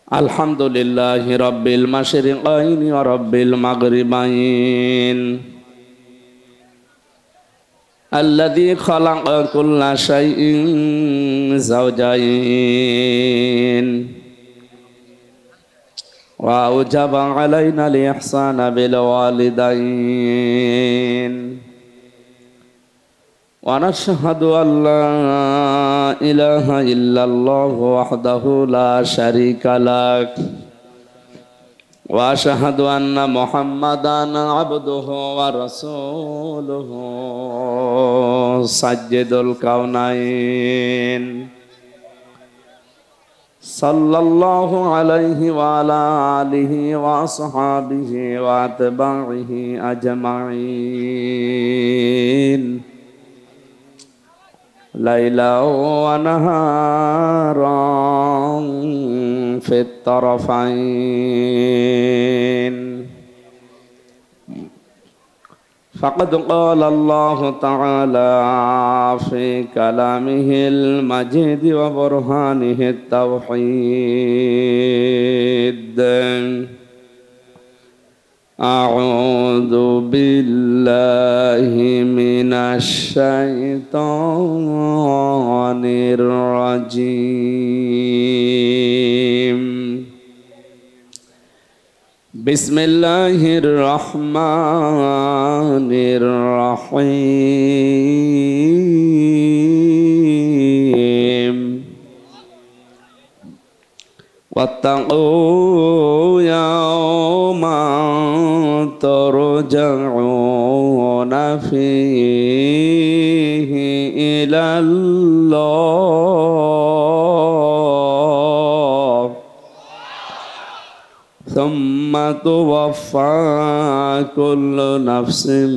Alhamdulillahi rabbil masyriqaini wa rabbil maghribain alladzi khalaqa kulla syai'in zawjain wa aujaba alaina al-ihsana bil walidain wa nashhadu an la ilaha illallah wahdahu la syarika lak wa ashhadu anna muhammadan abduhu wa rasuluhu sayyidul kaunain sallallahu alaihi wa ala alihi wa ashabihi wa atba'ihi ajma'in laila wa naharan fit tarafain faqad qala Allah ta'ala fi kalamihil majid wa burhanihit tauhid a'udzu billahi minasy syaithanir rajim. Bismillahirrahmanirrahim. Wattaqu yawman turja'una fihi ilallah thumma tuwaffa kullu nafsin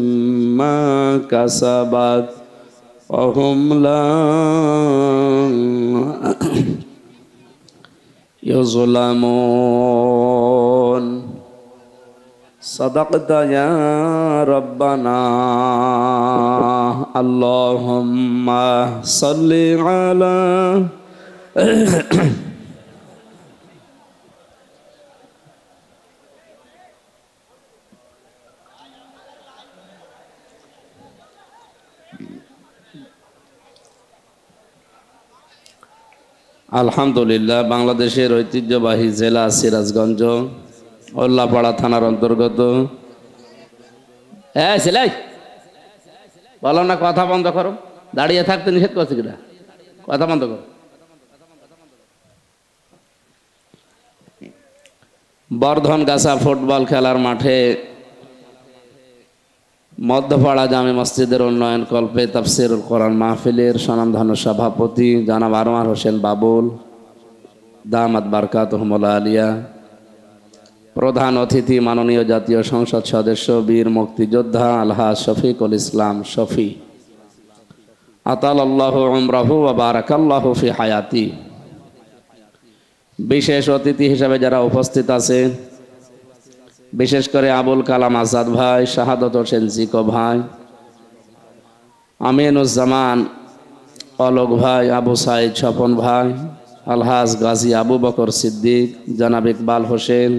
ma kasabat wa hum la yuzlamun. Sadaqta ya Rabbana. Allahumma salli ala আলহামদুলিল্লাহ, বাংলাদেশের ঐতিহ্যবাহী জেলা সিরাজগঞ্জ উল্লাপাড়া থানার অন্তর্গত। সেলাই বলো না, কথা বন্ধ করো। দাঁড়িয়ে থাকতে নিষেধ করছে কিনা? কথা বন্ধ করো। বর্ধনগাছা ফুটবল খেলার মাঠে মধ্যপাড়া জামে মসজিদের উন্নয়ন কল্পে তাফসিরুল কোরআন মাহফিলের স্বনামধন্য সভাপতি জনাব আনোয়ার হোসেন বাবুল দামাত বারকাতুহুমুল আলিয়া, প্রধান অতিথি মাননীয় জাতীয় সংসদ সদস্য বীর মুক্তিযোদ্ধা আলহাজ শফিকুল ইসলাম শফি, আতালাল্লাহু উমরাহু ওয়া বারাকাল্লাহু ফি হায়াতি। বিশেষ অতিথি হিসেবে যারা উপস্থিত আছে, বিশেষ করে আবুল কালাম আজাদ ভাই, শাহাদত হোসেন জিকো ভাই, আমিনুজ্জামান অলোক ভাই, আবু সাইদ স্বপন ভাই, আলহাজ গাজী আবু বকর সিদ্দিক, জনাব ইকবাল হোসেন,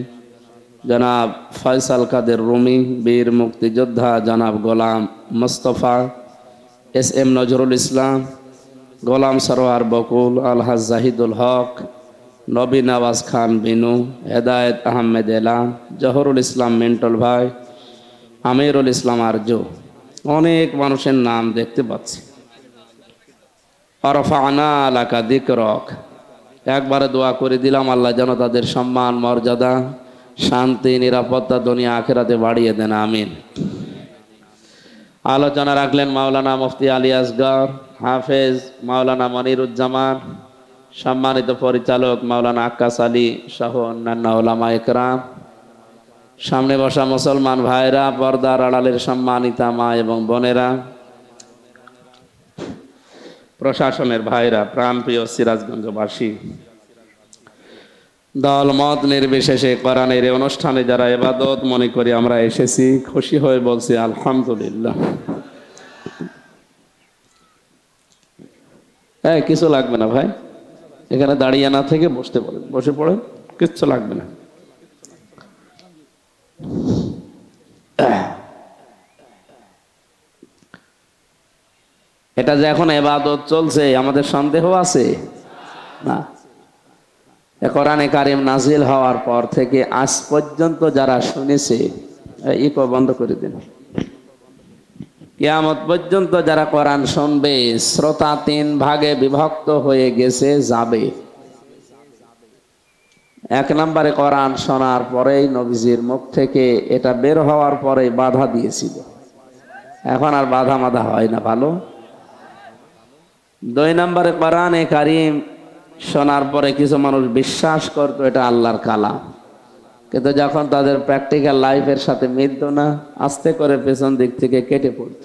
জনাব ফয়সাল কাদের রুমি, বীর মুক্তিযোদ্ধা জনাব গোলাম মুস্তফা, এস এম নজরুল ইসলাম, গোলাম সরোয়ার বকুল, আলহাজ জাহিদুল হক, নবী নওয়াজ খান বিনু, হেদায়েত আহমেদ এলাম, জহরুল ইসলাম মেন্টল ভাই, আমিরুল ইসলাম আরজু, অনেক মানুষের নাম দেখতে পাচ্ছি। আরফানা লাকা যিকরক, একবারে দোয়া করে দিলাম আল্লাহ যেন তাদের সম্মান মর্যাদা শান্তি নিরাপত্তা দুনিয়া আখিরাতে বাড়িয়ে দেন, আমিন। আলোচনা রাখলেন মাওলানা মুফতি আলী আসগর, হাফেজ মাওলানা মনিরুজ্জামান, সম্মানিত পরিচালক মাওলানা আক্কাস আলী সহ অন্যান্য ওলামা একরাম, সামনে বসা মুসলমান ভাইরা, পর্দার আড়ালের সম্মানিতা মা এবং বোনেরা, প্রশাসনের ভাইরা, প্রাণপ্রিয় সিরাজগঞ্জবাসী, দল মত নির্বিশেষে কোরআনের এই অনুষ্ঠানে যারা ইবাদত মনে করি আমরা এসেছি, খুশি হয়ে বলছি আলহামদুলিল্লাহ। কিছু লাগবে না ভাই, এখানে দাঁড়িয়ে না থেকে বসতে পারেন, বসে পড়েন। কিচ্ছু লাগবে না। এটা যে এখন ইবাদত চলছে, আমাদের সন্দেহ আছে না? কোরআনে কারিম নাজিল হওয়ার পর থেকে আজ পর্যন্ত যারা শুনেছে, ইকো বন্ধ করে দিন। কিয়ামত পর্যন্ত যারা কোরআন শুনবে, শ্রোতা 3 ভাগে বিভক্ত হয়ে গেছে, যাবে। 1 নম্বরে কোরআন শোনার পরেই নবীজির মুখ থেকে এটা বের হওয়ার পরে বাধা দিয়েছিল, এখন আর বাধা মাধা হয় না, ভালো। 2 নম্বরে কোরআনে কারিম শোনার পরে কিছু মানুষ বিশ্বাস করতো এটা আল্লাহর কালাম, কিন্তু যখন তাদের প্র্যাকটিক্যাল লাইফের সাথে মিলতো না, আস্তে করে পেছন দিক থেকে কেটে পড়ত।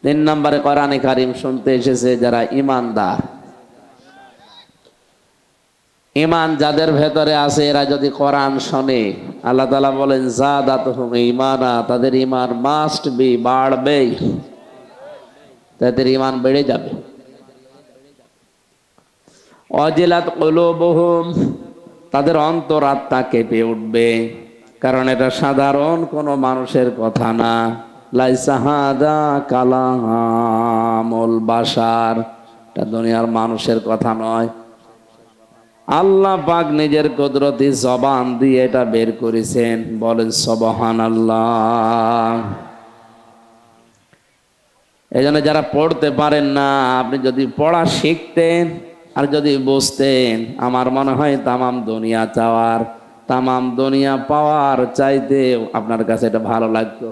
3 নম্বরে কোরআনে কারিম শুনতে এসেছে যারা ঈমানদার। ঈমান যাদের ভেতরে আছে, এরা যদি কোরআন শোনে, আল্লাহ তাআলা বলেন যাদাতুহুম ঈমানা, তাদের ঈমান মাস্ট বি, বাড়বে, তাদের ঈমান বেড়ে যাবে। ওয়াজিলাত কুলুবুহুম, তাদের অন্তরাত্মা কেঁপে উঠবে, কারণ এটা সাধারণ কোনো মানুষের কথা না। লাইসা হাদা কালামুল বাশার, এটা দুনিয়ার মানুষের কথা নয়। আল্লাহ পাক নিজের কুদরতি জবান দিয়ে এটা বের করেছেন, বলেন সুবহানাল্লাহ। এই জন্য যারা পড়তে পারেন না, আপনি যদি পড়া শিখতেন আর যদি বুঝতেন, আমার মনে হয় তামাম দুনিয়া চাওয়ার, তামাম দুনিয়া পাওয়ার চাইতে আপনার কাছে এটা ভালো লাগতো।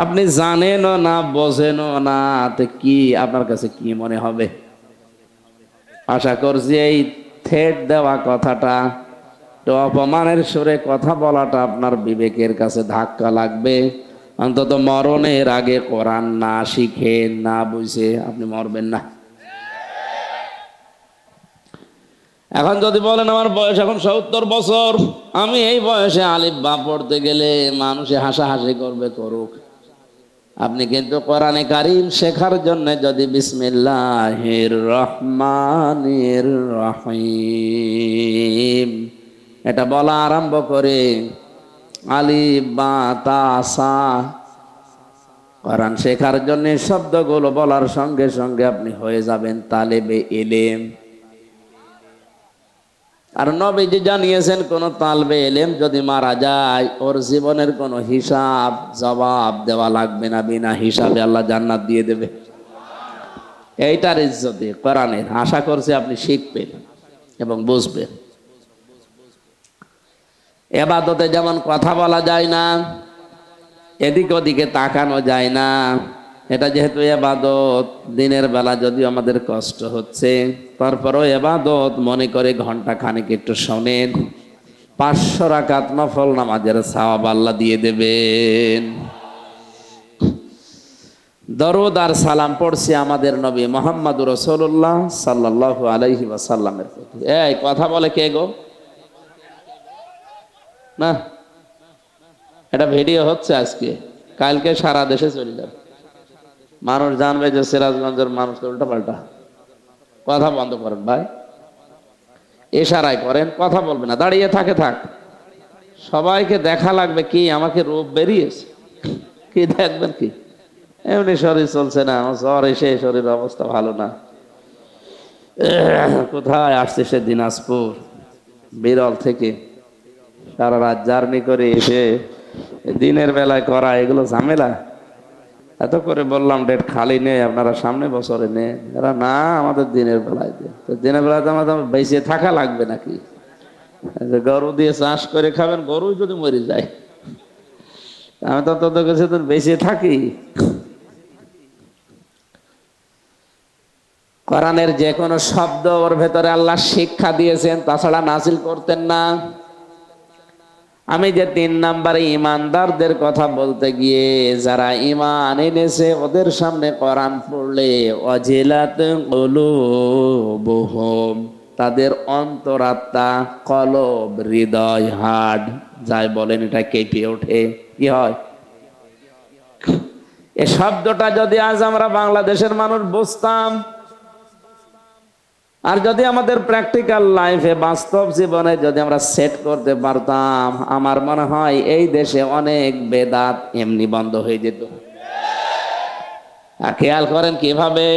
আপনি জানেনও না, বোঝেনও না, তো কি আপনার কাছে কি মনে হবে? আশা করছি এই থ্রেট দেওয়া কথাটা, তো অপমানের সুরে কথা বলাটা আপনার বিবেকের কাছে ধাক্কা লাগবে। অন্তত মরণের আগে কোরআন না শিখে, না বুঝে আপনি মরবেন না। এখন যদি বলেন আমার বয়স এখন 70 বছর, আমি এই বয়সে আলিফ বা পড়তে গেলে মানুষে হাসাহাসি করবে, করুক। আপনি কিন্তু কোরআনে কারিম শেখার জন্য যদি বিসমিল্লাহির রহমানির রহিম এটা বলা আরম্ভ করে, আলিফ বা তা সা, কোরআন শেখার জন্য শব্দগুলো বলার সঙ্গে সঙ্গে আপনি হয়ে যাবেন তালেবে ইলম। আর নবীজি জানিয়েছেন, কোন তালবে ইলম যদি মারা যায়, ওর জীবনের কোনো হিসাব জবাব দেওয়া লাগবে না, বিনা হিসাবে আল্লাহ জান্নাত দিয়ে দেবে। এইটার ইজ্জতে কোরআনের, আশা করছি আপনি শিখবেন এবং বুঝবেন। ইবাদতে যেমন কথা বলা যায় না, এদিক ওদিকে তাকানো যায় না, এটা যেহেতু ইবাদত, দিনের বেলা যদিও আমাদের কষ্ট হচ্ছে, তারপরেও ইবাদত মনে করে ঘন্টা খানেক একটু শোনেন, 500 রাকাত নফল নামাজের সওয়াব আল্লাহ দিয়ে দেবেন। দরুদ আর সালাম পড়ছি আমাদের নবী মুহাম্মদুর রাসূলুল্লাহ সাল্লাল্লাহু আলাইহি ওয়াসাল্লামের প্রতি। এই কথা বলে কে গো? না, এটা ভিডিও হচ্ছে আজকে, কালকে সারা দেশে চলে যাবে, মানুষ জানবে যে সিরাজগঞ্জের মানুষ উল্টা পাল্টা। কথা বন্ধ করেন ভাই, ইশারায় করেন, কথা বলবে না, দাঁড়িয়ে থাকে থাক। সবাইকে দেখা লাগবে কি আমাকে রূপ বেরিয়েছে, কি দেখবেন কি? এমনি শরীর চলছে না, আমার জ্বর এসে শরীর অবস্থা ভালো না। কোথায় আসছে সে? দিনাজপুর, বিরল থেকে সারা রাত জার্নি করে এসে দিনের বেলায় করা এগুলো ঝামেলা। এত করে বললাম ডেট খালি নেই, আপনারা সামনে বছরে নেন। এরা না, আমাদের দিনের বেলায় দেন। তো দিনের বেলায় তো আমাদের বেঁচে থাকা লাগবে নাকি? গরু দিয়ে চাষ করে খাবেন, গরু যদি মরে যায়, আমি তো তোদের কাছে তো বেঁচে থাকি। কোরআনের যে কোনো শব্দ ওর ভেতরে আল্লাহ শিক্ষা দিয়েছেন, তাছাড়া নাজিল করতেন না। আমি যে 3 নম্বরে ইমানদারদের কথা বলতে গিয়ে, যারা ঈমান এনেছে ওদের সামনে কোরআন পড়লে ওয়াজিলাত কুলুবুহুম, তাদের অন্তরাত্মা, কলব, হৃদয়, হাড় যাই বলেন, এটা কেঁপে ওঠে। কি হয়? এই শব্দটা যদি আজ আমরা বাংলাদেশের মানুষ বুঝতাম, আর যদি আমাদের প্র্যাকটিক্যাল লাইফে, বাস্তব জীবনে যদি আমরা সেট করতে পারতাম, আমার মনে হয় এই দেশে অনেক বেদাত এমনি বন্ধ হয়ে যেত। আর খেয়াল করেন কিভাবে,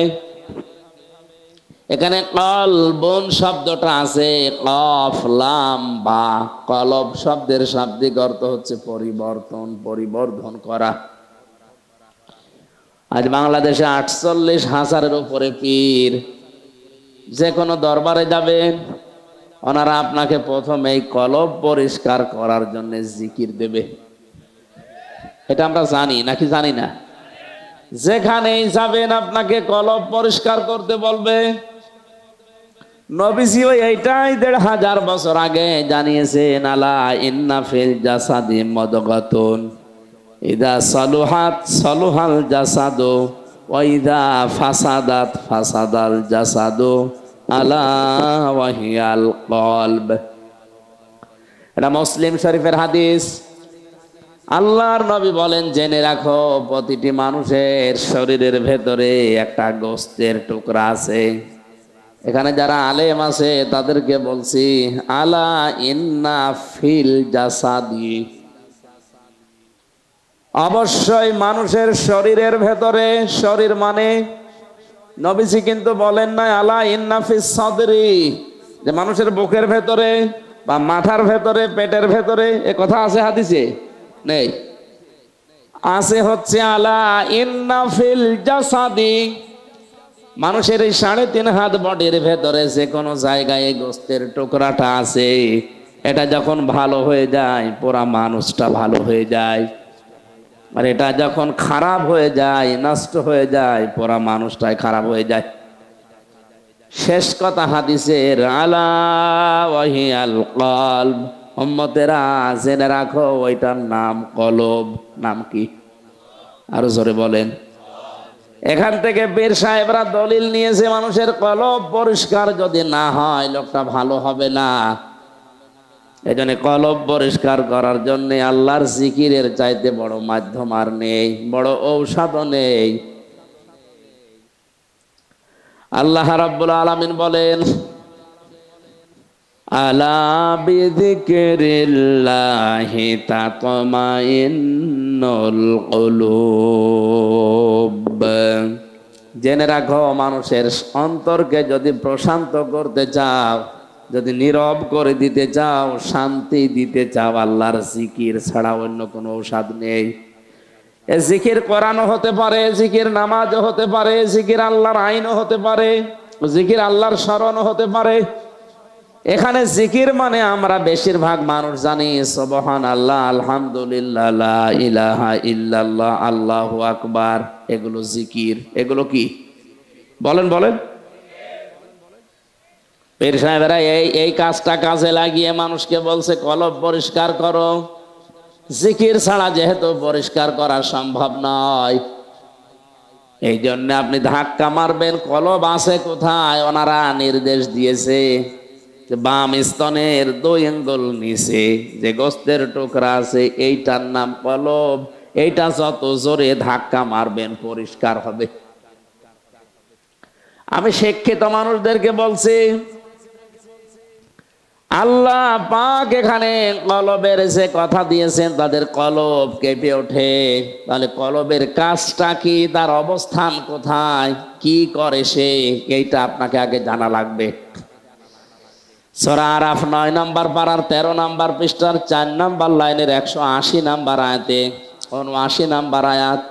এখানে কলবুন শব্দটা আছে, কফ লাম বা। কলব শব্দের শাব্দিক অর্থ হচ্ছে পরিবর্তন, পরিবর্ধন করা। আজ বাংলাদেশে 48,000-এর উপরে পীর। যে কোনো দরবারে যাবেন, ওনারা আপনাকে প্রথমে এই কলব পরিষ্কার করার জন্য জিকির দেবে। এটা আমরা জানি নাকি জানি না? যেখানেই যাবেন আপনাকে কলব পরিষ্কার করতে বলবে। নবীজিও এইটাই 1500 বছর আগে জানিয়েছেন, আলা ইন্না ফিল জাসাদি মুদগাতুন ইদা সালুহাত সালুহাল জাসাদু ওয়া ইদা ফাসাদাত ফাসাদাল জাসাদু আলা ওয়াহিয়াল কলব। এটা মুসলিম শরীফের হাদিস। আল্লাহর নবী বলেন, জেনে রাখো প্রতিটি মানুষের শরীরের ভেতরে একটা গোশতের টুকরা আছে। এখানে যারা আলেম আছে তাদেরকে বলছি, আলা ইন্না ফিল জাসাদি, অবশ্যই মানুষের শরীরের ভেতরে, শরীর মানে নবীজি কিন্তু বলেন না আলা ইন্না ফিস সাদরি, যে মানুষের বুকের ভেতরে বা মাথার ভেতরে, পেটের ভেতরে, এ কথা আছে হাদিসে? নেই। আছে হচ্ছে আলা ইন্না ফিল জাসাদি, মানুষের এই 3.5 হাত বডির ভেতরে যে কোনো জায়গায় গোশতের টুকরাটা আছে। এটা যখন ভালো হয়ে যায় পুরা মানুষটা ভালো হয়ে যায়, আর এটা যখন খারাপ হয়ে যায়, নষ্ট হয়ে যায়, পুরা মানুষটাই খারাপ হয়ে যায়। শেষ কথা হাদিসের, আলা ওয়াহিয়াল কলব, উম্মতেরা জেনে রাখো ওইটার নাম কলব। নাম কি? আরো জোরে বলেন। এখান থেকে পীর সাহেবরা দলিল নিয়েছে, মানুষের কলব পরিষ্কার যদি না হয় লোকটা ভালো হবে না। এজন্য কলব পরিষ্কার করার জন্য আল্লাহর জিকিরের চাইতে বড় মাধ্যম আর নেই, বড় ঔষধও নেই। আল্লাহ রাব্বুল আলামিন বলেন, আলা বিযিকরিল্লাহি তাতমাইন্নুল কুলুব। জেনে রাখো মানুষের অন্তরকে যদি প্রশান্ত করতে চাও, যদি নীরব করে দিতে চাও, শান্তি দিতে চাও, আল্লাহর জিকির ছাড়া অন্য কোনো ঔষধ নেই। এ জিকির কোরআনও হতে পারে, জিকির নামাজও হতে পারে, জিকির আল্লাহর আইনও হতে পারে, জিকির আল্লাহর স্মরণও হতে পারে। এখানে জিকির মানে আমরা বেশিরভাগ মানুষ জানি সুবহানাল্লাহ, আলহামদুলিল্লাহ, লা ইলাহা ইল্লাল্লাহ, আল্লাহু আকবার। এগুলো জিকির। এগুলো কি বলেন বলেন? পীর সাহেবেরা এই কাজটা কাজে লাগিয়ে মানুষকে বলছে কলব পরিষ্কার করো। জিকির ছাড়া যেহেতু পরিষ্কার করা সম্ভব নয়, এই জন্য আপনি ধাক্কা মারবেন, কলব আছে কোথায়? ওনারা নির্দেশ দিয়েছে বাম স্তনের 2 আঙ্গুল নিচে যে গোশতের টুকরা আছে এইটার নাম কলব। এইটা যত জোরে ধাক্কা মারবেন পরিষ্কার হবে। আমি শিক্ষিত মানুষদেরকে বলছি, আল্লাহ পাক এখানে কলবের যে কথা দিয়েছেন, তাদের কলব কেঁপে ওঠে। তাহলে কলবের কাজটা কি, তার অবস্থান কোথায়, কি করে সে, এইটা আপনাকে আগে জানা লাগবে। সূরা আরাফ 9 নম্বর পারার 13 নম্বর পৃষ্ঠার 4 নম্বর লাইনের 180 নম্বর আয়াতে, 79 নম্বর আয়াত,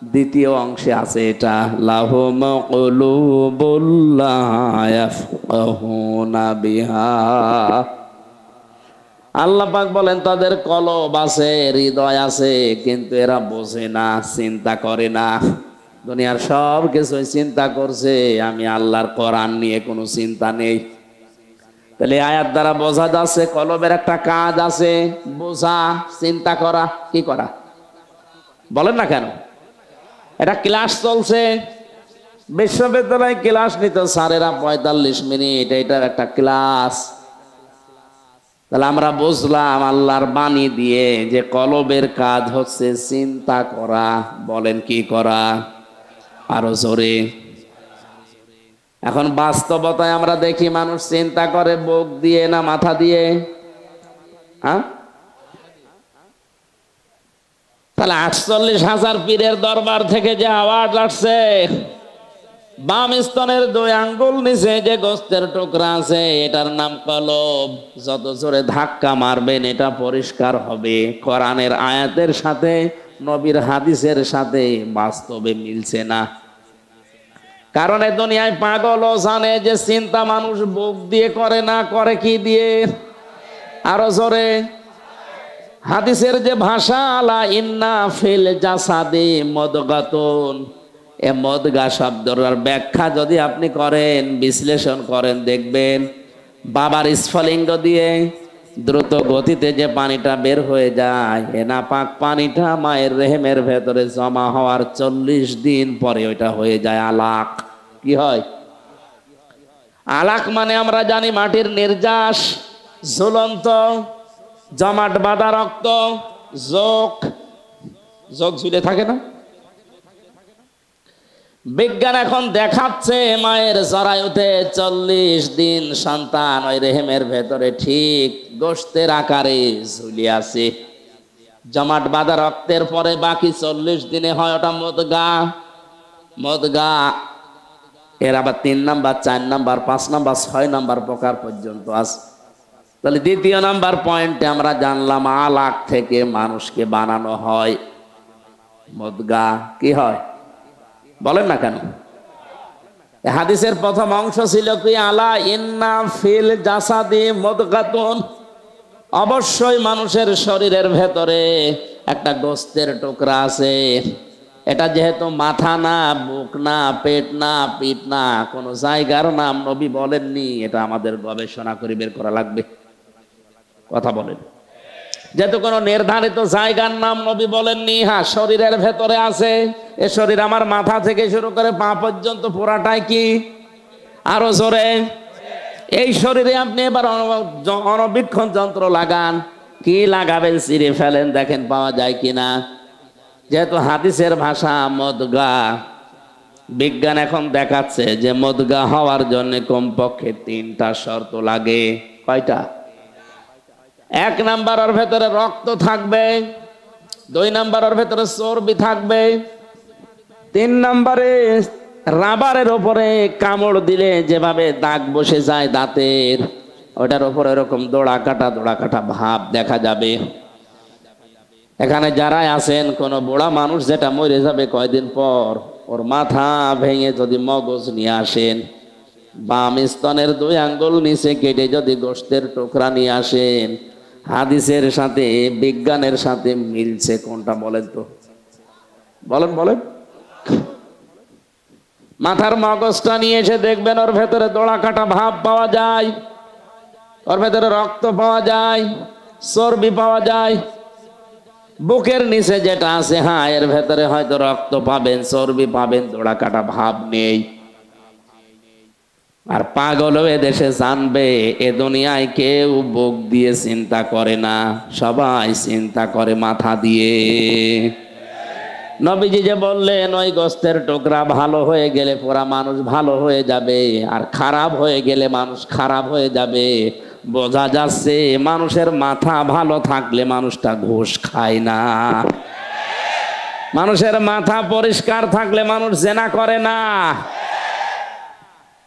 দ্বিতীয় অংশে আছে এটা, লাহুম কুলুবুল লা ইয়াফকাহুনা বিহা। আল্লাহ পাক বলেন তাদের কলব আছে, হৃদয় আছে, কিন্তু এরা বোঝে না, চিন্তা করে না। দুনিয়ার সব কিছু চিন্তা করছে, আমি আল্লাহর কোরআন নিয়ে কোনো চিন্তা নেই। তাহলে আয়াত দ্বারা বোঝা যাচ্ছে কলবের একটা কাজ আছে, বোঝা, চিন্তা করা। কি করা বলেন না কেন? এটা ক্লাস চলছে, বিশ্ববিদ্যালয়ে ক্লাস নিত স্যারেরা 45 মিনিট, এটার একটা ক্লাস। তাহলে আমরা বুঝলাম আল্লাহর বাণী দিয়ে যে কলবের কাজ হচ্ছে চিন্তা করা। বলেন কি করা? আরো জোরে। এখন বাস্তবতায় আমরা দেখি মানুষ চিন্তা করে বুক দিয়ে না মাথা দিয়ে? হ্যাঁ, তাহলে 48,000 পীরের দরবার থেকে যে আওয়াজ আসছে, বাম স্তনের 2 আঙ্গুল নিচে যে গোস্তের টুকরা আছে এটার নাম কলব। যত জোরে ধাক্কা মারবেন এটা পরিষ্কার হবে। কোরআনের আয়াতের সাথে নবীর হাদিসের সাথে বাস্তবে মিলছে না। কারণ এই দুনিয়ায় পাগলও জানে যে চিন্তা মানুষ বুক দিয়ে করে না, করে কি দিয়ে? আরো জোরে। হাদিসের যে ভাষা, আলা ইন্না ফিল জাসাদি মুদগাতুন, এ মদগা শব্দের ব্যাখ্যা যদি আপনি করেন, বিশ্লেষণ করেন, দেখবেন বাবার স্ফলিঙ্গ দিয়ে দ্রুত গতিতে যে পানিটা বের হয়ে যায়, এ নাপাক পানিটা মায়ের রেহেমের ভেতরে জমা হওয়ার 40 দিন পরে ওইটা হয়ে যায় আলাক। কি হয়? আলাক মানে আমরা জানি মাটির নির্যাস, ঝুলন্ত জমাট বাঁধা রক্ত, যোগ যোগ ঝুলে থাকে না? বিজ্ঞান এখন দেখাচ্ছে মায়ের জরায়ুতে 40 দিন সন্তান ওই রেহেমের ভেতরে ঠিক গোশতের আকারে ঝুলে আছে। জমাট বাঁধা রক্তের পরে বাকি 40 দিনে হয় ওটা মদগা। মদগা এর আবার 3 নাম্বার, 4 নাম্বার, 5 নাম্বার, 6 নাম্বার প্রকার পর্যন্ত আছে। তাহলে দ্বিতীয় নাম্বার পয়েন্টে আমরা জানলাম আলাক থেকে মানুষকে বানানো হয় মদগা। কি হয় বলেন না কেন? হাদিসের প্রথম অংশ ছিল কি, আলা ইন্না ফিল জাসাদি মুদগাতুন, অবশ্যই মানুষের শরীরের ভেতরে একটা গোস্তের টুকরা আছে। এটা যেহেতু মাথা না, বুক না, পেট না, পিঠ না, কোন জায়গার নাম নবী বলেননি, এটা আমাদের গবেষণা করে বের করা লাগবে। কথা বলেন। যেহেতু কোনো নির্ধারিত জায়গার নাম নবী বলেননি, হ্যাঁ শরীরের ভেতরে আছে। এ শরীর আমার মাথা থেকে শুরু করে পা পর্যন্ত পুরাটাই কি? আরো জোরে। এই শরীরে আপনি এবার অণুবীক্ষণ যন্ত্র লাগান। কি লাগাবেন? চিরে ফেলেন, দেখেন পাওয়া যায় কিনা। যেহেতু হাদিসের ভাষা মদগা, বিজ্ঞান এখন দেখাচ্ছে যে মদগা হওয়ার জন্য কমপক্ষে 3টা শর্ত লাগে। কয়টা? 1 নাম্বারের ভেতরে রক্ত থাকবে, 2 নাম্বারের ভেতরে চর্বি থাকবে, 3 নাম্বারে রাবারের উপরে কামড় দিলে যেভাবে দাগ বসে যায় দাঁতের, ওটার উপরে এরকম দোড়া কাটা ভাব দেখা যাবে। এখানে যারাই আছেন, কোন বুড়া মানুষ যেটা মরে যাবে কয়দিন পর, ওর মাথা ভেঙে যদি মগজ নিয়ে আসেন, বাম স্তনের 2 আঙ্গুল নিচে কেটে যদি গোশতের টুকরা নিয়ে আসেন, হাদিসের সাথে বিজ্ঞানের সাথে মিলছে কোনটা বলেন তো? বলেন বলেন। মাথার মগজটা নিয়ে এসে দেখবেন ওর ভেতরে দোড়া কাটা ভাব পাওয়া যায়, ওর ভেতরে রক্ত পাওয়া যায়, চর্বি পাওয়া যায়। বুকের নিচে যেটা আছে, হ্যাঁ এর ভেতরে হয়তো রক্ত পাবেন, চর্বি পাবেন, দোড়া কাটা ভাব নেই। আর পাগলও এদেশে জানবে, এ দুনিয়ায় কেউ বুক দিয়ে চিন্তা করে না, সবাই চিন্তা করে মাথা দিয়ে। নবীজি যে বললেন ওই গোস্তের টুকরা ভালো হয়ে গেলে পুরা মানুষ ভালো হয়ে যাবে, আর খারাপ হয়ে গেলে মানুষ খারাপ হয়ে যাবে, বোঝা যাচ্ছে মানুষের মাথা ভালো থাকলে মানুষটা ঘুষ খায় না। মানুষের মাথা পরিষ্কার থাকলে মানুষ জেনা করে না।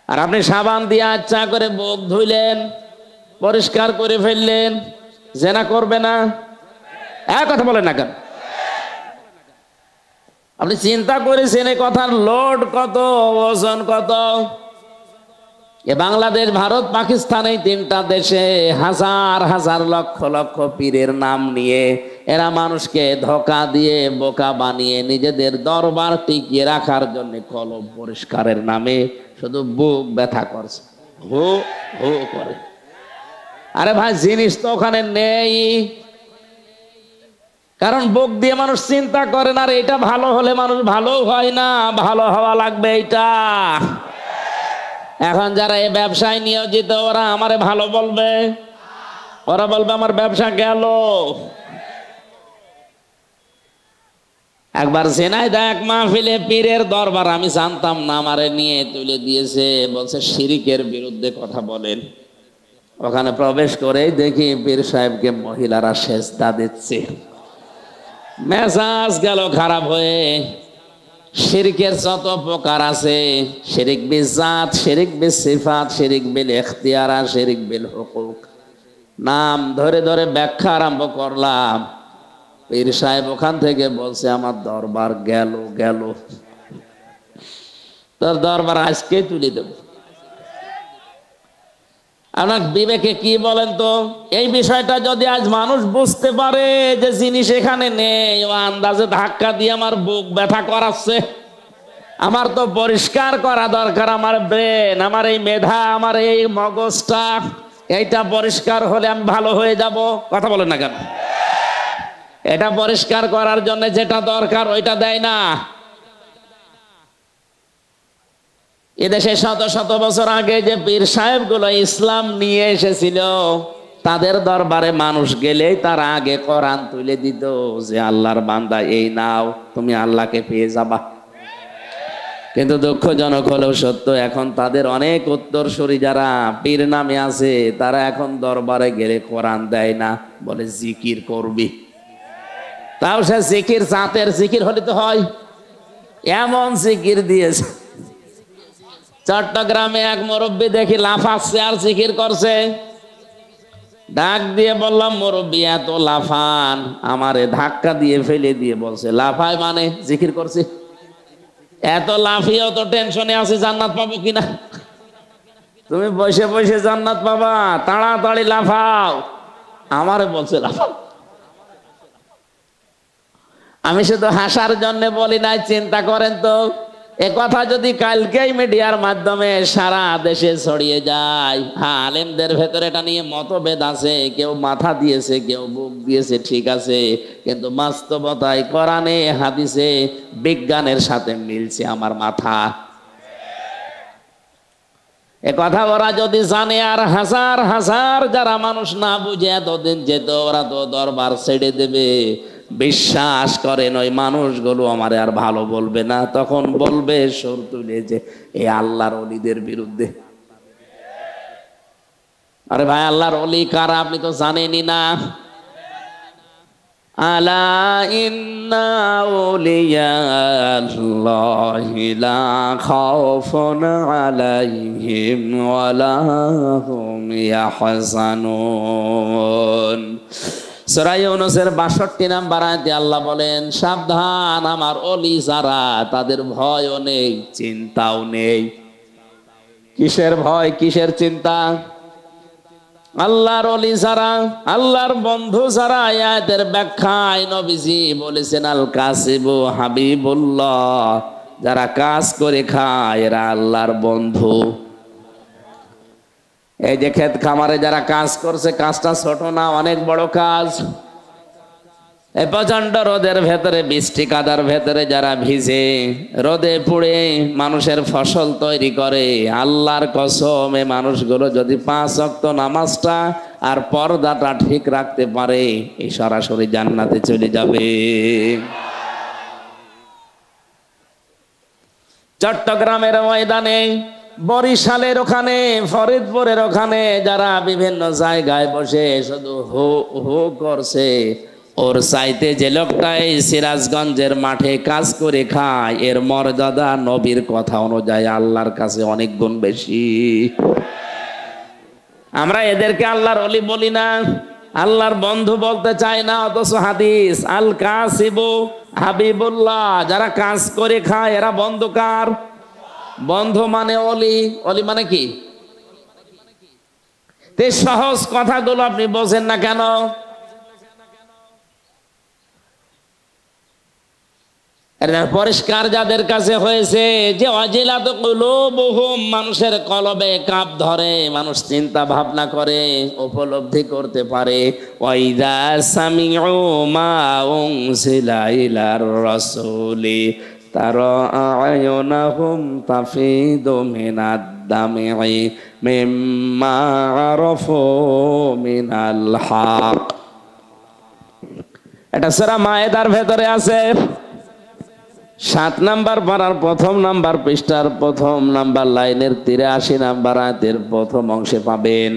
আর আপনি সাবান দিয়ে আচ্ছা করে বুক ধুইলেন, পরিষ্কার করে ফেললেন, জেনা করবে না? এক কথা বলেন না কেন? আপনি চিন্তা করেছেন এই কথার লোড কত, ওজন কত? এ বাংলাদেশ, ভারত, পাকিস্তান, এই 3টা দেশে হাজার হাজার লক্ষ লক্ষ পীরের নাম নিয়ে এরা মানুষকে ধোঁকা দিয়ে বোকা বানিয়ে নিজেদের দরবার টিকিয়ে রাখার জন্য কলম পরিষ্কারের নামে শুধু বুক ব্যথা করছে, হো হো করে। আরে ভাই, জিনিস তো ওখানে নেই। কারণ বুক দিয়ে মানুষ চিন্তা করে না, আর এটা ভালো হলে মানুষ ভালো হয় না, ভালো হওয়া লাগবে এইটা। এখন যারা এই ব্যবসায় নিয়োজিত, ওরা আমারে ভালো বলবে, ওরা বলবে আমার ব্যবসা গেল। একবার ঝিনাইদহ এক মাহফিলে পীরের দরবার, আমি জানতাম না, আমারে নিয়ে তুলে দিয়েছে, বলছে শিরিকের বিরুদ্ধে কথা বলেন। ওখানে প্রবেশ করেই দেখি পীর সাহেবকে মহিলারা সেজদা দিচ্ছে। মেজাজ গেল খারাপ হয়ে। শিরকের যত প্রকার আছে, শিরিক বিল জাত, শিরিক বিল সিফাত, শিরিক বিল ইখতিয়ারা, শিরিক বিল হুকুক, নাম ধরে ধরে ব্যাখ্যা আরম্ভ করলাম। পীর সাহেব ওখান থেকে বলছে আমার দরবার গেল গেল, তোর দরবার আজকে তুলে দেব। আপনার বিবেকে কি বলেন তো? এই বিষয়টা যদি আজ মানুষ বুঝতে পারে যে জিনিস এখানে নেই, ও আন্দাজে ধাক্কা দিয়ে আমার বুক ব্যথা করাচ্ছে। আমার তো পরিষ্কার করা দরকার, আমার ব্রেন, আমার এই মেধা, আমার এই মগজটা, এইটা পরিষ্কার হলে আমি ভালো হয়ে যাব। কথা বলেন না কেন? এটা পরিষ্কার করার জন্য যেটা দরকার ওইটা দেয় না। এদেশে শত শত বছর আগে যে পীর সাহেবগুলো ইসলাম নিয়ে এসেছিল, তাদের দরবারে মানুষ গেলেই তারা আগে কোরআন তুলে দিত যে আল্লাহর বান্দা এই নাও, তুমি আল্লাহকে পেয়ে যাবা। কিন্তু দুঃখজনক হলেও সত্য, এখন তাদের অনেক উত্তরসূরি যারা পীর নামে আছে, তারা এখন দরবারে গেলে কোরআন দেয় না, বলে জিকির করবি। তাও সে জিকির জাতের জিকির হলে তো হয়, এমন জিকির দিয়েছে। চট্টগ্রামে এক মুরব্বী দেখি লাফাচ্ছে আর জিকির করছে। ডাক দিয়ে বললাম, মুরব্বী এত লাফান? আমারে ধাক্কা দিয়ে ফেলে দিয়ে বলছে, লাফায় মানে জিকির করছে? এত লাফিয়েও তো টেনশনে আছি জান্নাত পাবো কিনা। তুমি বসে বসে জান্নাত পাবা, তাড়াতাড়ি লাফাও। আমারে বলছে লাফাও। আমি শুধু হাসার জন্য বলি নাই, চিন্তা করেন তো, এ কথা যদি কালকেই মিডিয়ার মাধ্যমে সারা দেশে ছড়িয়ে যায়। হ্যাঁ, আলেমদের ভেতরে এটা নিয়ে মতভেদ আছে, কেউ মাথা দিয়েছে, কেউ বুক দিয়েছে, ঠিক আছে, কিন্তু বাস্তবতায় কোরআনে হাদিসে বিজ্ঞানের সাথে মিলছে আমার মাথা। এ কথা ওরা যদি জানে, আর হাজার হাজার যারা মানুষ না বুঝে এতদিন যেত, ওরা তো দরবার ছেড়ে দেবে। বিশ্বাস করেন, ওই মানুষগুলো আমারে আর ভালো বলবে না, তখন বলবে সুর তুলে যে এই আল্লাহর ওলিদের বিরুদ্ধে। আরে ভাই, আল্লাহর ওলি কারা আপনি তো জানেনই না। আলা ইন্না আউলিয়াল্লাহি লা খাউফুন আলাইহিম ওয়ালা হুম ইয়াহজানুন। সূরা ইউনূসের ৬২ নম্বর আয়াতে আল্লাহ বলেন, সাবধান, আমার ওলি যারা, তাদের ভয়ও নেই, চিন্তাও নেই। কিসের ভয়, কিসের চিন্তা? আল্লাহর ওলি যারা, আল্লাহর বন্ধু যারা। আয়াতের ব্যাখ্যায় নবীজি বলেছেন, আল কাসিবু হাবিবুল্লাহ, যারা কাজ করে খায় এরা আল্লাহর বন্ধু। এই যে ক্ষেত খামারে যারা কাজ করছে, কাজটা ছোট না, অনেক বড় কাজ। এই প্রচন্ড রোদের ভেতরে, বৃষ্টি কাদার ভেতরে যারা ভিজে রোদে পুড়ে মানুষের ফসল তৈরি করে, আল্লাহর কসম, এই মানুষগুলো যদি ৫ ওয়াক্ত নামাজটা আর পর্দাটা ঠিক রাখতে পারে, এই সরাসরি জান্নাতে চলে যাবে। চট্টগ্রামের ময়দানে, বরিশালের ওখানে, ফরিদপুরের ওখানে যারা বিভিন্ন জায়গায় বসে শুধু হো হো করছে, ওর চাইতে যে লোকটা এই সিরাজগঞ্জের মাঠে কাজ করে খায়, এর মর্যাদা নবীর কথা অনুযায়ী আল্লাহর কাছে অনেক গুণ বেশি। আমরা এদেরকে আল্লাহর ওলি বলি না, আল্লাহর বন্ধু বলতে চাই না, অথচ হাদিস আল কাসিবু হাবিবুল্লাহ, যারা কাজ করে খায় এরা বন্ধু কার? বন্ধু মানে ওলি। ওলি মানে কি? তে সহজ কথাগুলো আপনি বোঝেন না কেন? পরিষ্কার যাদের কাছে হয়েছে যে ওয়াজিলাত কুলুবুহুম, মানুষের কলবে কাঁপ ধরে, মানুষ চিন্তা ভাবনা করে, উপলব্ধি করতে পারে। ওয়াইদা সামিউ মা উনজিলা ইলার রাসূলি তারা আয়ুনাহুম তাফিদু মিনাদ দামি মিম্মা আরাফু মিনাল হক। এটা সূরা মায়েদার ভেতরে আছে। 7 নাম্বার পারার প্রথম নাম্বার পৃষ্ঠার প্রথম নাম্বার লাইনের 83 নাম্বার আয়াতের প্রথম অংশে পাবেন।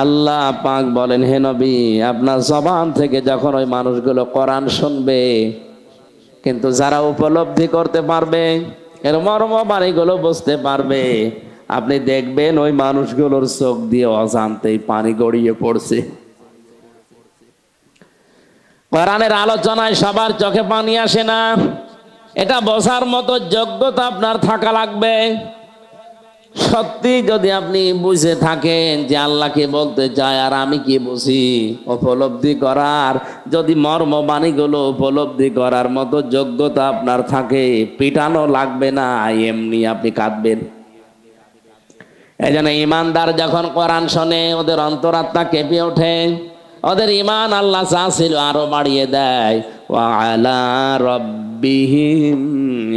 আল্লাহ পাক বলেন, হে নবী, আপনার জবান থেকে যখন ওই মানুষগুলো কোরআন শুনবে, কিন্তু যারা উপলব্ধি করতে পারবে, এর মর্ম বাণীগুলো বুঝতে পারবে, আপনি দেখবেন ওই মানুষগুলোর চোখ দিয়ে অজান্তেই পানি গড়িয়ে পড়ছে। কোরআনের আলোচনায় সবার চোখে পানি আসে না, এটা বোঝার মতো যোগ্যতা আপনার থাকা লাগবে। সত্যি যদি আপনি বুঝে থাকেন যে আল্লাহকে বলতে চায় আর আমি কি বুঝি, উপলব্ধি করার যদি মর্ম বাণীগুলো উপলব্ধি করার মতো যোগ্যতা আপনার থাকে, পিটানো লাগবে না, এমনি আপনি কাঁদবেন। এই জন্য ইমানদার যখন কোরআন শোনে ওদের অন্তরাত্মা কেঁপে ওঠে, ওদের ইমান আল্লাহ চাচ্ছিল আরো বাড়িয়ে দেয়। ওয়া আলা রাব্বিহিম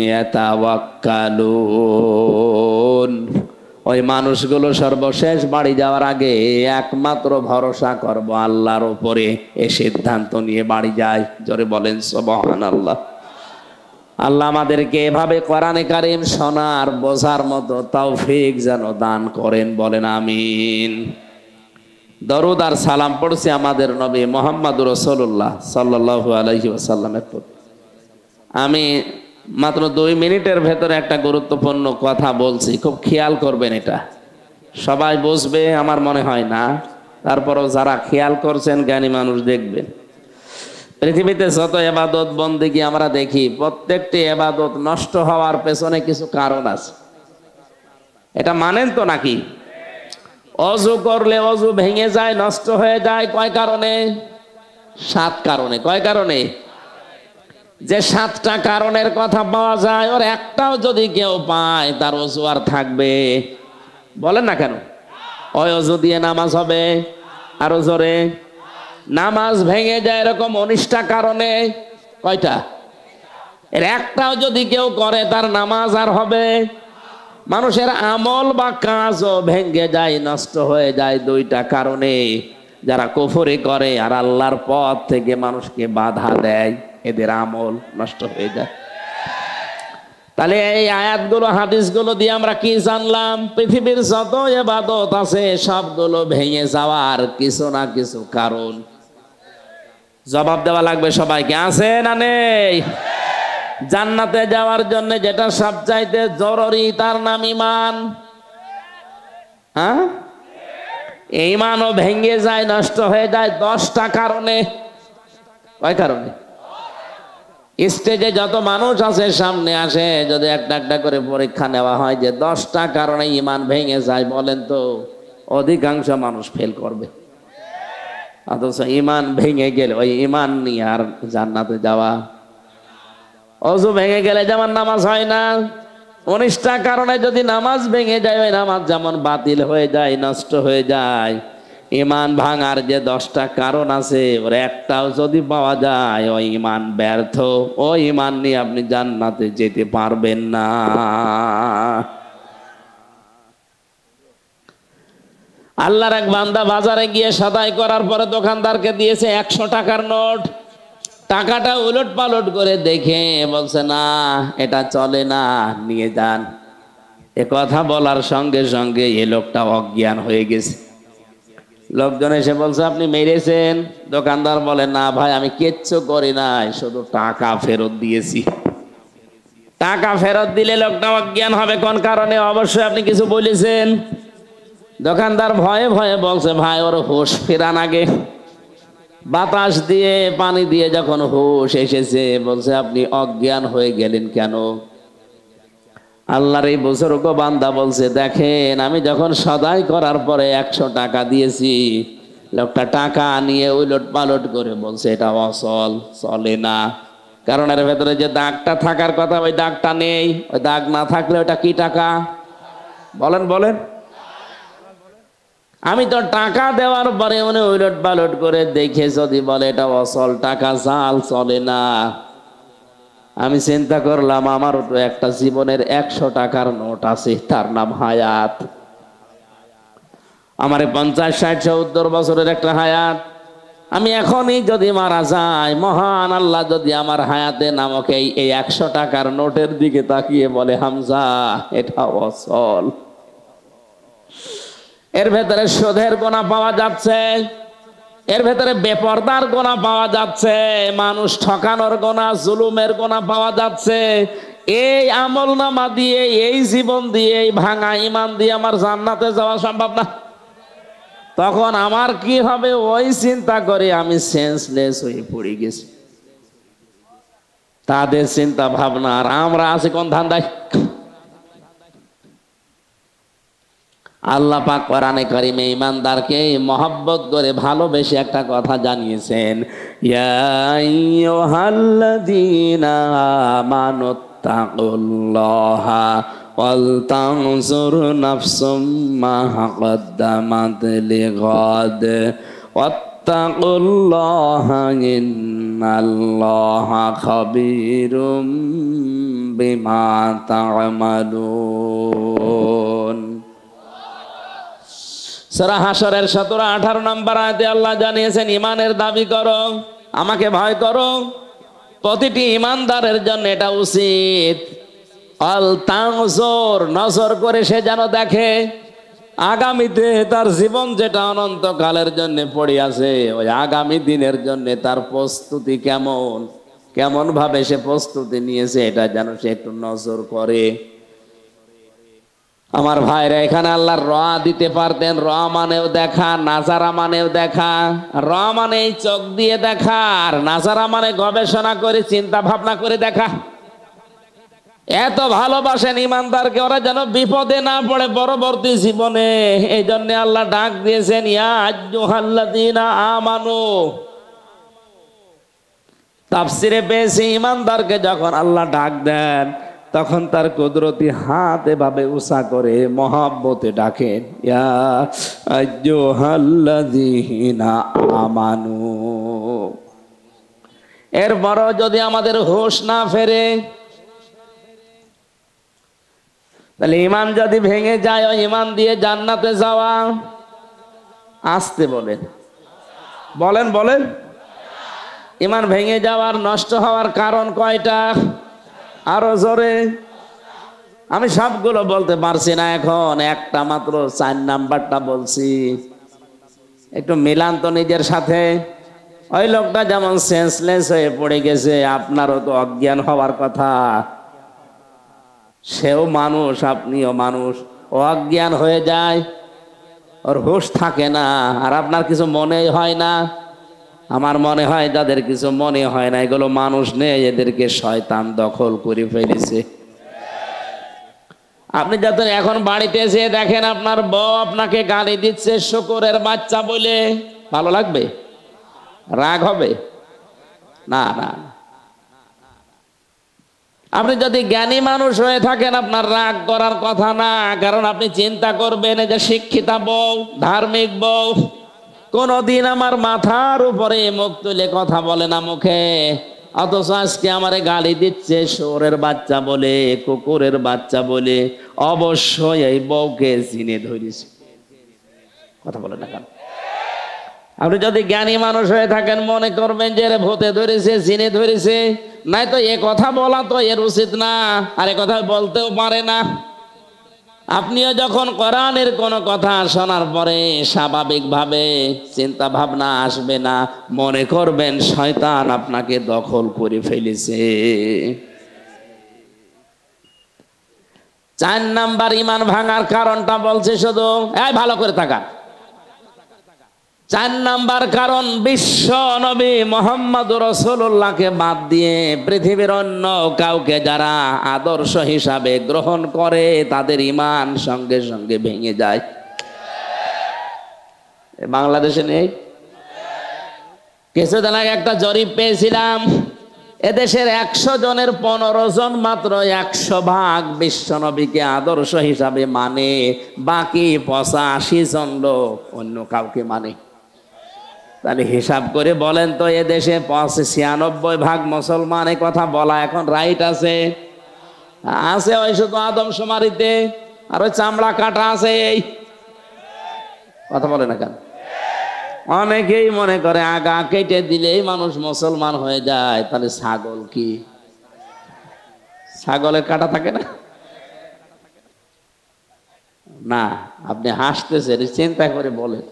ইয়াতাওয়াক্কালুন, ওই মানুষগুলো সর্বশেষ বাড়ি যাওয়ার আগে একমাত্র ভরসা করব আল্লাহর উপরে, এ সিদ্ধান্ত নিয়ে বাড়ি যায়। জোরে বলেন সুবহানাল্লাহ। আল্লাহ আমাদেরকে এভাবে কোরআনে কারীম শোনার বোঝার মতো তৌফিক যেন দান করেন, বলেন আমিন। দরুদ আর সালাম পড়ছি আমাদের নবী মুহাম্মদুর রাসূলুল্লাহ সাল্লাল্লাহু আলাইহি ওয়াসাল্লামের প্রতি। আমি মাত্র 2 মিনিটের ভেতরে একটা গুরুত্বপূর্ণ কথা বলছি, খুব খেয়াল করবেন। এটা সবাই বুঝবে আমার মনে হয় না, তারপরও যারা খেয়াল করছেন জ্ঞানী মানুষ দেখবেন। পৃথিবীতে যত ইবাদত বন্দেগী আমরা দেখি, প্রত্যেকটি ইবাদত নষ্ট হওয়ার পেছনে কিছু কারণ আছে। এটা মানেন তো নাকি? অজু করলে অজু ভেঙে যায়, নষ্ট হয়ে যায়, কয় কারণে? 7 কারণে। কয় কারণে? যে 7টা কারণের কথা পাওয়া যায়, ওর একটাও যদি কেউ পায় তার অজু আর থাকবে? বলেন না কেন? ওই অজু দিয়ে নামাজ হবে। আরো জোরে। নামাজ ভেঙে যায় এরকম 19টা কারণে। কয়টা? এর একটাও যদি কেউ করে তার নামাজ আর হবে? মানুষের আমল বা কাজও ভেঙে যায়, নষ্ট হয়ে যায় 2টা কারণে। যারা কুফরি করে আর আল্লাহর পথ থেকে মানুষকে বাধা দেয়, এদের আমল নষ্ট হয়ে যায়। তাহলে এই আয়াতগুলো হাদিসগুলো দিয়ে আমরা কি জানলাম? পৃথিবীর যত ইবাদত আছে সবগুলো ভেঙে যাওয়ার কিছু না কিছু কারণ। জবাব দেওয়া লাগবে সবাইকে, আছে না নেই? জান্নাতে যাওয়ার জন্য যেটা সবচাইতে জরুরি তার নাম ঈমান। হ্যাঁ, ঈমানও ভেঙে যায়, নষ্ট হয়ে যায় 10টা কারণে। কয় কারণে? স্টেজে যত মানুষ আছে সামনে আসে, যদি একটা একটা করে পরীক্ষা নেওয়া হয় যে 10টা কারণে ঈমান ভেঙে যায়, বলেন তো অধিকাংশ মানুষ ফেল করবে। অথচ ঈমান ভেঙে গেলে ওই ঈমান নিয়ে আর জান্নাতে যাওয়া। অজু ভেঙে গেলে যেমন নামাজ হয় না, 19টা কারণে যদি নামাজ ভেঙে যায়, ওই নামাজ যেমন বাতিল হয়ে যায়, নষ্ট হয়ে যায়। ঈমান ভাঙার যে 10টা কারণ আছে, ওর একটাও যদি পাওয়া যায়, ওই ঈমান ব্যর্থ। ওই ঈমান নিয়ে আপনি জান্নাতে যেতে পারবেন না। আল্লাহর এক বান্দা বাজারে গিয়ে সদাই করার পরে দোকানদারকে দিয়েছে 100 টাকার নোট। টাকাটা উলট পালট করে দেখে বলছে, না এটা চলে না, নিয়ে যান। এ কথা বলার সঙ্গে সঙ্গে এ লোকটা অজ্ঞান হয়ে গেছে। লোকজন এসে বলছে, আপনি মেরেছেন? দোকানদার বলে, না ভাই, আমি কিচ্ছু করি নাই, শুধু টাকা ফেরত দিয়েছি। টাকা ফেরত দিলে লোকটা অজ্ঞান হবে কোন কারণে? অবশ্যই আপনি কিছু বলেছেন। দোকানদার ভয়ে ভয়ে বলছে, ভাই ওর হুঁশ ফেরান আগে। বাতাস দিয়ে পানি দিয়ে যখন হুঁশ এসেছে, বলছে, আপনি অজ্ঞান হয়ে গেলেন কেন? আল্লাহর এই বুজুর্গ বান্দা বলছে, দেখেন আমি যখন সদাই করার পরে 100 টাকা দিয়েছি, লোকটা টাকা নিয়ে উলট পালট করে বলছে এটা অচল, চলে না। কারণ এর ভেতরে যে দাগটা থাকার কথা, ওই দাগটা নেই। ওই দাগ না থাকলে ওটা কি টাকা? বলেন বলেন। আমি তো টাকা দেওয়ার পরে উনি উলট পালট করে দেখে যদি বলে এটা অচল টাকা, জাল, চলে না। আমি চিন্তা করলাম, আমারও তো একটা জীবনের 100 টাকার নোট আছে, তার নাম হায়াত। আমার 50, 60, 70 বছরের একটা হায়াত। আমি এখনই যদি মারা যাই, মহান আল্লাহ যদি আমার হায়াতে নামক এই 100 টাকার নোটের দিকে তাকিয়ে বলে, হামজা এটা অসল, এর ভেতরে সুদের গোনা পাওয়া যাচ্ছে, এর ভেতরে বেপরদার গোনা পাওয়া যাচ্ছে, মানুষ ঠকানোর গোনা, জুলুমের গোনা পাওয়া যাচ্ছে, এই আমল নামা দিয়ে, এই জীবন দিয়ে, এই ভাঙা ইমান দিয়ে আমার জান্নাতে যাওয়া সম্ভব না। তখন আমার কি হবে ওই চিন্তা করে আমি সেন্সলেস হয়ে পড়ে গেছি। তাদের চিন্তা ভাবনা, আর আমরা আছি কোন ধান্দায়? আল্লাহ পাক কোরআনে কারিমে ঈমানদারকে মহব্বত করে ভালোবেসে একটা কথা জানিয়েছেন, ইয়া আইয়ুহাল্লাযীনা আমানুত্তাকুল্লাহা ওয়াল তানজুর নাফসুম মা কাদ্দামাত লিগাদ ওয়াত্তাকুল্লাহা ইন্নাল্লাহা খাবীরুম বিমা তা'মালুন। সূরা হাশরের 17-18 নম্বর আয়াতে আল্লাহ জানিয়েছেন, ঈমানের দাবি করো, আমাকে ভয় করো। প্রতিটি ঈমানদারের জন্য এটা উচিত। আল তানজুর, নজর করে সে যেন দেখে আগামীতে তার জীবন যেটা অনন্তকালের জন্য পড়ে আছে, ওই আগামী দিনের জন্য তার প্রস্তুতি কেমন, কেমন ভাবে সে প্রস্তুতি নিয়েছে, এটা যেন সে একটু নজর করে। আমার ভাইরা, এখানে আল্লাহর র দিতে পারতেন। র মানেও দেখা, নাজারা মানেও দেখা। র মানে চোখ দিয়ে দেখা, আর নাজারা মানে গবেষণা করে চিন্তা ভাবনা করে দেখা। এত ভালোবাসেন ঈমানদারকে, ওরা যেন বিপদে না পড়ে পরবর্তী জীবনে। এই জন্য আল্লাহ ডাক দিয়েছেন, ইয়া আইয়ুহাল্লাযীনা আমানু। তাফসিরে পেয়েছি, ঈমানদারকে যখন আল্লাহ ডাক দেন, তখন তার কুদরতি হাত এভাবে উঁচা করে মহব্বতে ডাকেন, ইয়া আইয়ুহাল্লাযীনা আমানু। এরপরও যদি আমাদের হুঁশ না ফেরে, তাহলে ঈমান যদি ভেঙে যায়, ওই ঈমান দিয়ে জান্নাতে যাওয়া, আসতে বলেন, বলেন বলেন, ঈমান ভেঙে যাওয়ার, নষ্ট হওয়ার কারণ কয়টা? আরো জোরে। আমি সবগুলো বলতে পারছি না এখন, একটা মাত্র 4 নাম্বারটা বলছি। একটু মিলান তো নিজের সাথে। ওই লোকটা যেমন সেন্সলেস হয়ে পড়ে গেছে, আপনারও তো অজ্ঞান হওয়ার কথা। সেও মানুষ, আপনিও মানুষ। ও অজ্ঞান হয়ে যায়, ওর হুঁশ থাকে না, আর আপনার কিছু মনেই হয় না। আমার মনে হয় যাদের কিছু মনে হয় না, এগুলো মানুষ নেই, এদেরকে শয়তান দখল করে ফেলেছে। আপনি যখন এখন বাড়িতে এসে দেখেন আপনার বউ আপনাকে গালি দিচ্ছে শুকরের বাচ্চা বলে, ভালো লাগবে? রাগ হবে? না না। আপনি যদি জ্ঞানী মানুষ হয়ে থাকেন, আপনার রাগ করার কথা না, কারণ আপনি চিন্তা করবেন, যে শিক্ষিতা বউ, ধার্মিক বউ কোনদিন আমার মাথার উপরে মুখ তুলে কথা বলে না মুখে, অথচ আজকে আমারে গালি দিচ্ছে শুয়োরের বাচ্চা বলে, কুকুরের বাচ্চা বলে। অবশ্যই এই বউকে চিনে ধরেছে। কথা বলে না কেন? আপনি যদি জ্ঞানী মানুষ হয়ে থাকেন, মনে করবেন যে এর ভূতে ধরেছে, চিনে ধরেছে। নাই তো এ কথা বলা তো এর উচিত না, আর এ কথা বলতেও পারে না। আপনিও যখন কোরআনের কোনো কথা শোনার পরে স্বাভাবিকভাবে চিন্তা ভাবনা আসবে না, মনে করবেন শয়তান আপনাকে দখল করে ফেলেছে। 4 নাম্বার ঈমান ভাঙার কারণটা বলছে শুধু, এই ভালো করে থাকা। 4 নাম্বার কারণ, বিশ্ব নবী মুহাম্মদুর রাসূলুল্লাহকে বাদ দিয়ে পৃথিবীর অন্য কাউকে যারা আদর্শ হিসাবে গ্রহণ করে, তাদের ঈমান সঙ্গে সঙ্গে ভেঙে যায়। বাংলাদেশে নেই? কিছুদিন আগে একটা জরিপ পেয়েছিলাম, এদেশের 100 জনের 15 জন মাত্র 100% বিশ্ব নবীকে আদর্শ হিসাবে মানে, বাকি 85 জন লোক অন্য কাউকে মানে। তাহলে হিসাব করে বলেন তো, এদেশে 96% মুসলমান, এই কথা বলা এখন রাইট আছে? আছে ওই শুধু আদমশুমারিতে, আর ওই চামড়া কাটা আছে। এই কথা বলে না কেন? অনেকেই মনে করে আগা কেটে দিলেই মানুষ মুসলমান হয়ে যায়। তাহলে ছাগল কি? ছাগলের কাটা থাকে না? না, আপনি হাসতেছেন, চিন্তা করে বলেন।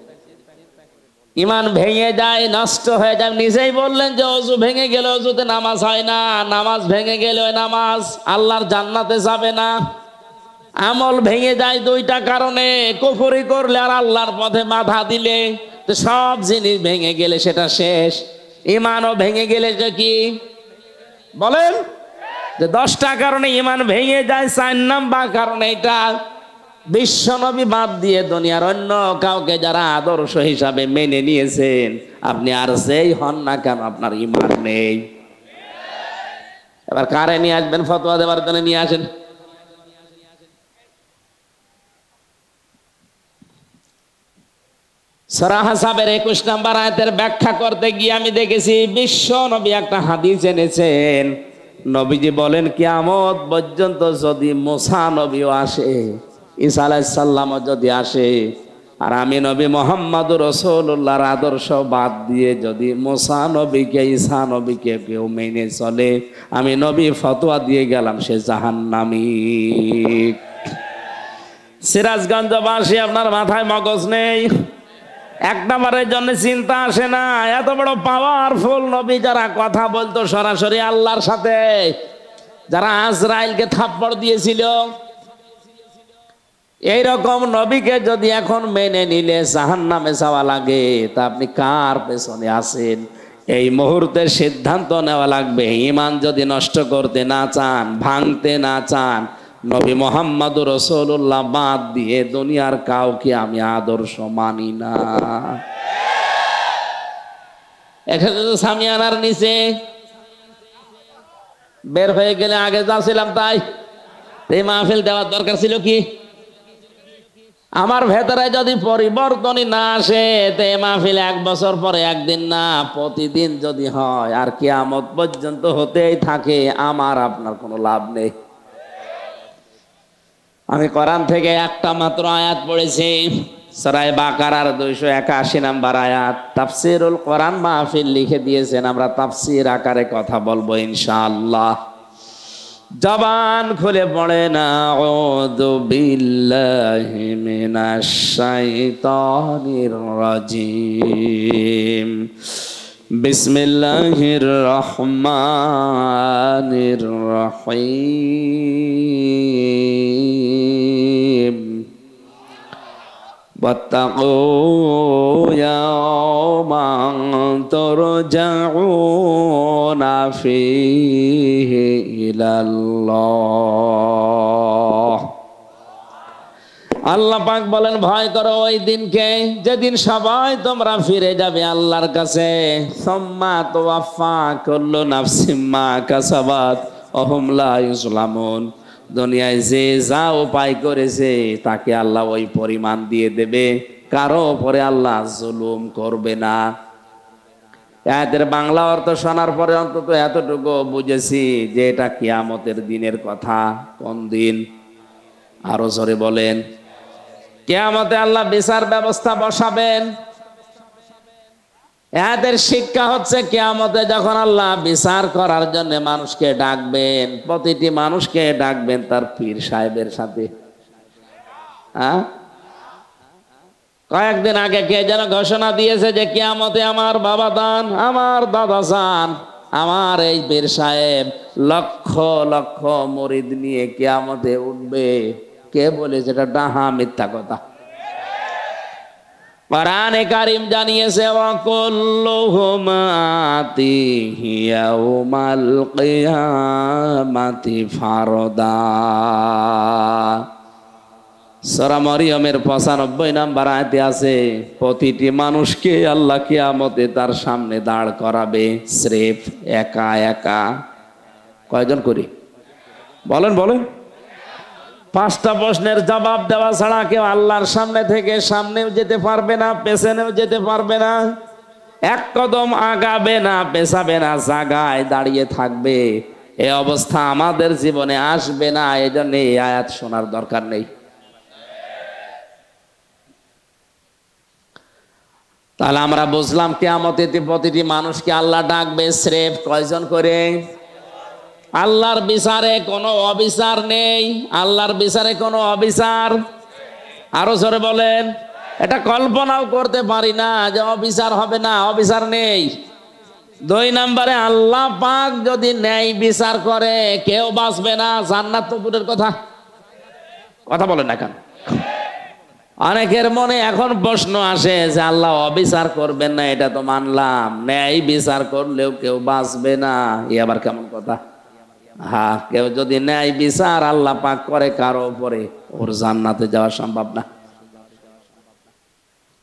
ইমান ভেঙে যায়, নষ্ট হয়ে যায়। নিজেই বললেন যে অজু ভেঙে গেলে অজুতে নামাজ হয় না, নামাজ ভেঙে গেলে নামাজ আল্লাহর জান্নাতে যাবে না। আমল ভেঙে যায় দুইটা কারণে, কুফরি করলে আর আল্লাহর পথে বাধা দিলে। তো সব জিনিস ভেঙে গেলে সেটা শেষ। ইমানও ভেঙে গেলে যে কি বলেন, যে 10টা কারণে ইমান ভেঙে যায়, 4 নাম্বার কারণে এটা বিশ্বনবী বাদ দিয়ে দুনিয়ার অন্য কাউকে যারা আদর্শ হিসাবে মেনে নিয়েছেন, আপনি আর যেই হন না কেন আপনার ইমান নেই। এবার কারে নিয়ে আসবেন ফতোয়া দেওয়ার জন্য? নিয়ে আসেন। সূরা হাসাবের 21 নম্বর আয়াতের ব্যাখ্যা করতে গিয়ে আমি দেখেছি বিশ্ব নবী একটা হাদিস এনেছেন। নবীজি বলেন, কিয়ামত পর্যন্ত যদি মুসা নবীও আসে, ঈসা আলাইহিস সালামও যদি আসে, আর আমি নবী মুহাম্মদুর রাসূলুল্লাহর আদর্শ বাদ দিয়ে যদি মুসা নবীকে, ঈসা নবীকে কেউ মেনে চলে, আমি নবী ফতোয়া দিয়ে গেলাম সে জাহান্নামী। সিরাজগঞ্জবাসী, আপনার মাথায় মগজ নেই? 1 নম্বরের জন্য চিন্তা আসে না। এত বড় পাওয়ারফুল নবী যারা কথা বলতো সরাসরি আল্লাহর সাথে, যারা আজরাইলকে থাপ্পড় দিয়েছিল, এইরকম নবীকে যদি এখন মেনে নিলে জাহান্নামে যাওয়া লাগে, তা আপনি কার পেছনে আছেন? এই মুহূর্তে সিদ্ধান্ত নেওয়া লাগবে। ঈমান যদি নষ্ট করতে না চান, ভাঙতে না চান, নবী মুহাম্মদুর রাসূলুল্লাহ বাদ দিয়ে দুনিয়ার কাউকে আমি আদর্শ মানি না। এখানে তো সামিয়ানার নিচে বের হয়ে গেলে আগে যা ছিলাম তাই। এই মাহফিল দেওয়ার দরকার ছিল কি? আমার ভেতরে যদি পরিবর্তনই না আসে, তে মাহফিল 1 বছর পরে একদিন না, প্রতিদিন যদি হয় আর কিয়ামত পর্যন্ত হতেই থাকে, আমার আপনার কোনো লাভ নেই। আমি কোরআন থেকে একটা মাত্র আয়াত পড়েছি, সূরা বাকারার 281 নম্বর আয়াত। তাফসীরুল কোরআন মাহফিল লিখে দিয়েছেন, আমরা তাফসীর আকারে কথা বলবো ইনশাআল্লাহ। জবান খুলে পড়েন, আউযু বিল্লাহি মিনাশ শাইতানির রাজিম, বিসমিল্লাহির রহমানির রহিম, ওয়াত্তাকু ইয়াওমান তুরজাউনা ফীহি ইলাল্লাহ। আল্লাহ পাক বলেন, ভয় করো ওই দিনকে যেদিন সবাই তোমরা ফিরে যাবে আল্লাহর কাছে। সুম্মা তুওয়াফা কুল্লু নাফসিম মা কাসাবাত ওয়া হুম লা ইউজলামুন। দুনিয়ায় যে যা উপায় করেছে তাকে আল্লাহ ওই পরিমাণ দিয়ে দেবে, কারো উপরে আল্লাহ জুলুম করবে না। এদের বাংলা অর্থ শোনার পরে অন্তত এতটুকু বুঝেছি যে এটা কিয়ামতের দিনের কথা। কোন দিন? আরো জোরে বলেন। কিয়ামতে আল্লাহ বিচার ব্যবস্থা বসাবেন। এদের শিক্ষা হচ্ছে, কিয়ামতে যখন আল্লাহ বিচার করার জন্য মানুষকে ডাকবেন, প্রতিটি মানুষকে ডাকবেন তার পীর সাহেবের সাথে। কয়েকদিন আগে কে যেন ঘোষণা দিয়েছে যে কিয়ামতে আমার বাবা দান, আমার দাদা যান, আমার এই পীর সাহেব লক্ষ লক্ষ মুরিদ নিয়ে কিয়ামতে উঠবে। কে বলেছে? এটা ডাহা মিথ্যা কথা। কোরআনে কারীম জানিয়েছে, ওয়া কুল্লুহুম আতিহি ইয়াউমাল কিয়ামাতি ফারদা। সূরা মরিয়মের 95 নম্বর আয়াতে আছে, প্রতিটি মানুষকে আল্লাহ কিয়ামতে তার সামনে দাঁড় করাবে, স্রেফ একা একা। কয়জন করি? বলেন বলেন। 5টা প্রশ্নের জবাব দেওয়া ছাড়া কেউ আল্লাহর সামনে থেকে সামনেও যেতে পারবে না, পেছনেও যেতে পারবে না, এক কদম আগাবে না, পেছাবে না, জায়গায় দাঁড়িয়ে থাকবে। এই অবস্থা আমাদের জীবনে আসবে না। এই জন্য এই আয়াত শোনার দরকার নেই। তাহলে আমরা বুঝলাম কিয়ামতে প্রতিটি মানুষকে আল্লাহ ডাকবে স্রেফ কয়জন করে? আল্লাহর বিচারে কোনো অবিচার নেই। আল্লাহর বিচারে কোনো অবিচার, আরো জোরে বলেন। এটা কল্পনাও করতে পারি না যে অবিচার হবে না, অবিচার নেই। 2 নম্বরে আল্লাহ পাক যদি ন্যায় বিচার করে কেউ বাঁচবে না, জান্নাত তো দূরের কথা। কথা বলেন না কেন? অনেকের মনে এখন প্রশ্ন আসে যে আল্লাহ অবিচার করবেন না, এটা তো মানলাম, ন্যায় বিচার করলেও কেউ বাঁচবে না, এ আবার কেমন কথা? হ্যাঁ, কেউ যদি ন্যায় বিচার আল্লাহ পাক করে কারো উপরে, ওর জান্নাতে যাওয়া সম্ভব না।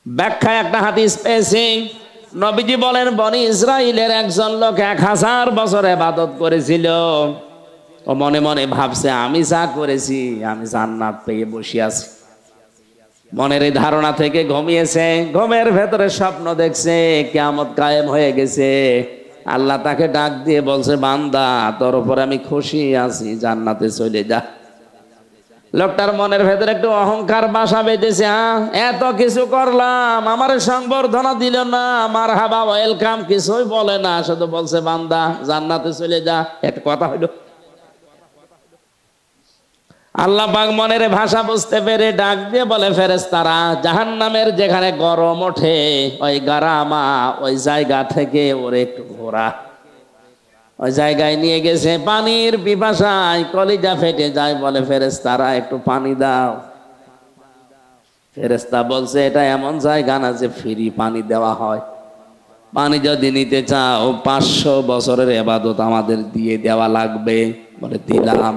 ব্যাখ্যায় একটা হাদিস পেয়েছি, নবীজি বলেন বনি ইসরাইলের একজন লোক 1000 বছর ইবাদত করেছিল। ও মনে মনে ভাবছে আমি যা করেছি আমি জান্নাত পেয়ে বসে আছি। মনের এই ধারণা থেকে ঘুমিয়েছে, ঘুমের ভেতরে স্বপ্ন দেখছে কিয়ামত কায়েম হয়ে গেছে। আল্লাহ তাকে ডাক দিয়ে বলছে, বান্দা তোর উপর আমি খুশি আছি, জান্নাতে চলে যা। লোকটার মনের ভেতরে একটু অহংকার বাসা বেঁধেছে। এত কিছু করলাম, আমার সংবর্ধনা দিল না, মারহাবা ওয়েলকাম কিছুই বলে না, শুধু বলছে বান্দা জান্নাতে চলে যা। একটা কথা হইল। আল্লাহ পাক মনের ভাষা বুঝতে পেরে ডাক দিয়ে বলে, ফেরেশতারা জাহান্নামের যেখানে গরম ওঠে ওই গারামা, ওই জায়গা থেকে ওরে একটু ঘোরা। ওই জায়গায় নিয়ে গেছে, পানির পিপাসায় কলিজা ফেটে যায়, বলে ফেরেশতারা একটু পানি দাও। ফেরেশতা বলছে এটা এমন জায়গা না যে ফ্রি পানি দেওয়া হয়, পানি যদি নিতে চাও 500 বছরের ইবাদত আমাদের দিয়ে দেওয়া লাগবে। বলে দিলাম।